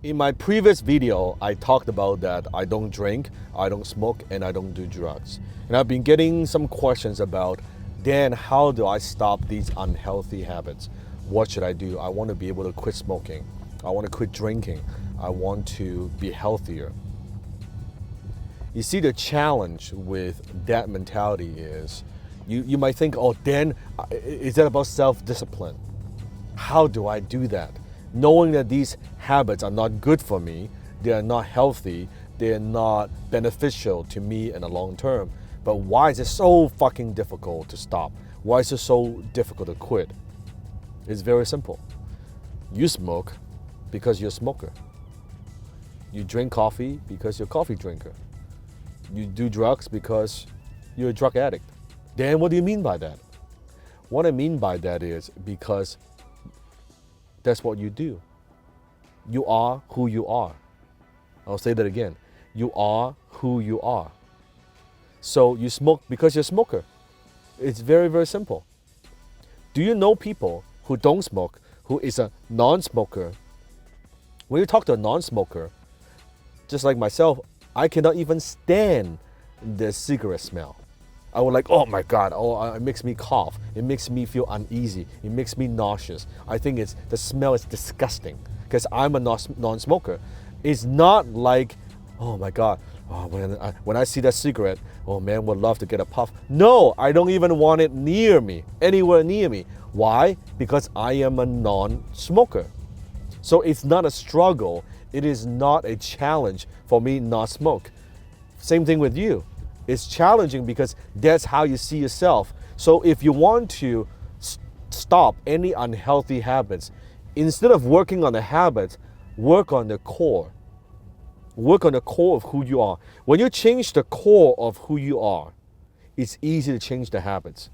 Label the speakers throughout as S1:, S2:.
S1: In my previous video, I talked about that I don't drink, I don't smoke, and I don't do drugs. And I've been getting some questions about, Dan, how do I stop these unhealthy habits? What should I do? I want to be able to quit smoking. I want to quit drinking. I want to be healthier. You see, the challenge with that mentality is, you might think, oh, Dan, is that about self-discipline? How do I do that? Knowing that these habits are not good for me, they are not healthy, they are not beneficial to me in the long term. But why is it so fucking difficult to stop? Why is it so difficult to quit? It's very simple. You smoke because you're a smoker. You drink coffee because you're a coffee drinker. You do drugs because you're a drug addict. Then what do you mean by that? What I mean by that is because that's what you do. You are who you are. I'll say that again. You are who you are. So you smoke because you're a smoker. It's very, very simple. Do you know people who don't smoke, who is a non-smoker? When you talk to a non-smoker, just like myself, I cannot even stand the cigarette smell. I would like, oh my God, it makes me cough. It makes me feel uneasy. It makes me nauseous. I think the smell is disgusting because I'm a non-smoker. It's not like, oh my God, when I see that cigarette, oh man, would love to get a puff. No, I don't even want it near me, anywhere near me. Why? Because I am a non-smoker. So it's not a struggle. It is not a challenge for me not smoke. Same thing with you. It's challenging because that's how you see yourself. So if you want to stop any unhealthy habits, instead of working on the habits, work on the core. Work on the core of who you are. When you change the core of who you are, it's easy to change the habits.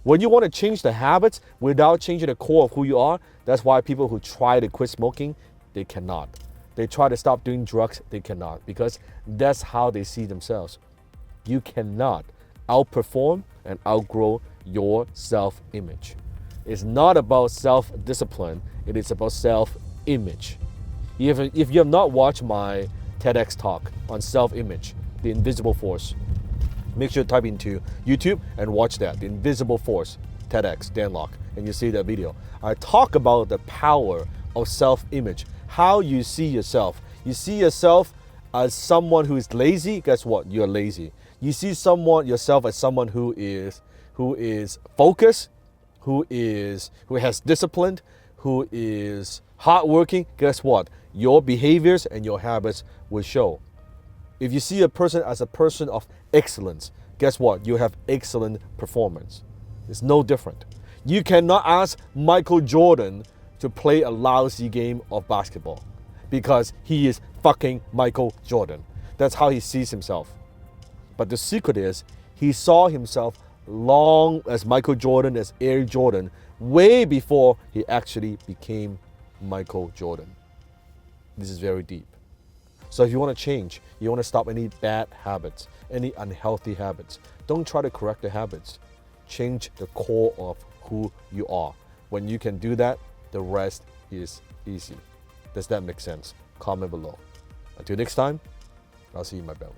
S1: When you want to change the habits without changing the core of who you are, that's why people who try to quit smoking, they cannot. They try to stop doing drugs, they cannot, because that's how they see themselves. You cannot outperform and outgrow your self-image. It's not about self-discipline, it is about self-image. If you have not watched my TEDx talk on self-image, The Invisible Force, make sure to type into YouTube and watch that, The Invisible Force, TEDx, Dan Lok, and you see that video. I talk about the power of self-image, how you see yourself. You see yourself as someone who is lazy, guess what? You're lazy. You see yourself as someone who is focused, who has discipline, who is hardworking. Guess what? Your behaviors and your habits will show. If you see a person as a person of excellence, guess what? You have excellent performance. It's no different. You cannot ask Michael Jordan to play a lousy game of basketball because he is fucking Michael Jordan. That's how he sees himself. But the secret is, he saw himself long as Michael Jordan, as Air Jordan, way before he actually became Michael Jordan. This is very deep. So if you want to change, you want to stop any bad habits, any unhealthy habits, don't try to correct the habits. Change the core of who you are. When you can do that, the rest is easy. Does that make sense? Comment below. Until next time, I'll see you in my belly.